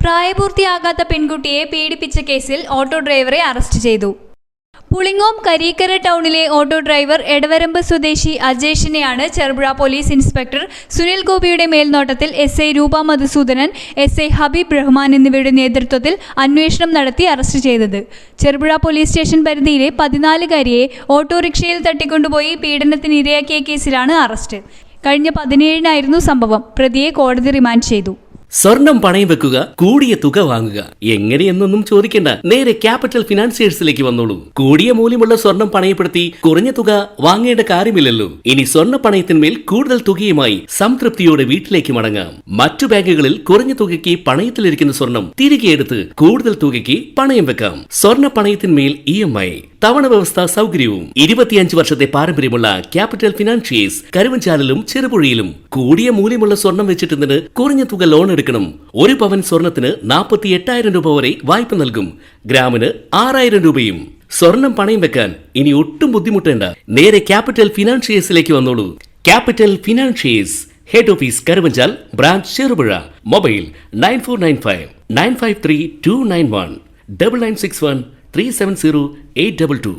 പ്രായപൂർത്തിയാകാത്ത പെൺകുട്ടിയെ പീഡിപ്പിച്ച കേസിൽ ഓട്ടോ ഡ്രൈവറെ അറസ്റ്റ് ചെയ്തു. പുളിങ്ങോം കരീക്കര ടൗണിലെ ഓട്ടോ ഡ്രൈവർ എടവരമ്പ് സ്വദേശി അജേഷിനെയാണ് ചെറുപുഴ പോലീസ് ഇൻസ്പെക്ടർ സുനിൽ ഗോപിയുടെ മേൽനോട്ടത്തിൽ SI രൂപ മധുസൂദനൻ, SI ഹബീബ് റഹ്മാൻ എന്നിവരുടെ നേതൃത്വത്തിൽ അന്വേഷണം നടത്തി അറസ്റ്റ് ചെയ്തത്. ചെറുപുഴ പോലീസ് സ്റ്റേഷൻ പരിധിയിലെ 14-കാരിയെ ഓട്ടോറിക്ഷയിൽ തട്ടിക്കൊണ്ടുപോയി പീഡനത്തിന് ഇരയാക്കിയ കേസിലാണ് അറസ്റ്റ്. കഴിഞ്ഞ 17-നായിരുന്നു സംഭവം. പ്രതിയെ കോടതി റിമാൻഡ് ചെയ്തു. സ്വർണം പണയം വെക്കുക, കൂടിയ തുക വാങ്ങുക, എങ്ങനെയെന്നൊന്നും ചോദിക്കേണ്ട. നേരെ ക്യാപിറ്റൽ ഫിനാൻസിയേഴ്സിലേക്ക് വന്നോളൂ. കൂടിയ മൂല്യമുള്ള സ്വർണം പണയപ്പെടുത്തി കുറഞ്ഞ തുക വാങ്ങേണ്ട കാര്യമില്ലല്ലോ. ഇനി സ്വർണ്ണ പണയത്തിന്മേൽ കൂടുതൽ തുകയുമായി സംതൃപ്തിയോടെ വീട്ടിലേക്ക് മടങ്ങാം. മറ്റു ബാങ്കുകളിൽ കുറഞ്ഞ തുകയ്ക്ക് പണയത്തിലിരിക്കുന്ന സ്വർണം തിരികെ എടുത്ത് കൂടുതൽ തുകയ്ക്ക് പണയം വെക്കാം. സ്വർണ്ണ പണയത്തിന്മേൽ EMI തവണ വ്യവസ്ഥ സൗകര്യവും 25 വർഷത്തെ പാരമ്പര്യമുള്ള ക്യാപിറ്റൽ ഫിനാൻഷിയേഴ്സ് കരുവഞ്ചാലിലും ചെറുപുഴയിലും. കൂടിയ മൂല്യമുള്ള സ്വർണം വെച്ചിട്ട് കുറഞ്ഞ തുക ലോൺ എടുക്കണം. 1 പവൻ സ്വർണത്തിന് 48,000 രൂപ വരെ വായ്പ നൽകും. ഗ്രാമിന് 6,000 രൂപയും. സ്വർണം പണയം വെക്കാൻ ഇനി ഒട്ടും ബുദ്ധിമുട്ടേണ്ട. നേരെ ക്യാപിറ്റൽ ഫിനാൻഷിയേഴ്സിലേക്ക് വന്നോളൂ. Capital financiers, head office Karuvanchal, branch Cherupuzha. Mobile 9495 953 291 9961 370 822.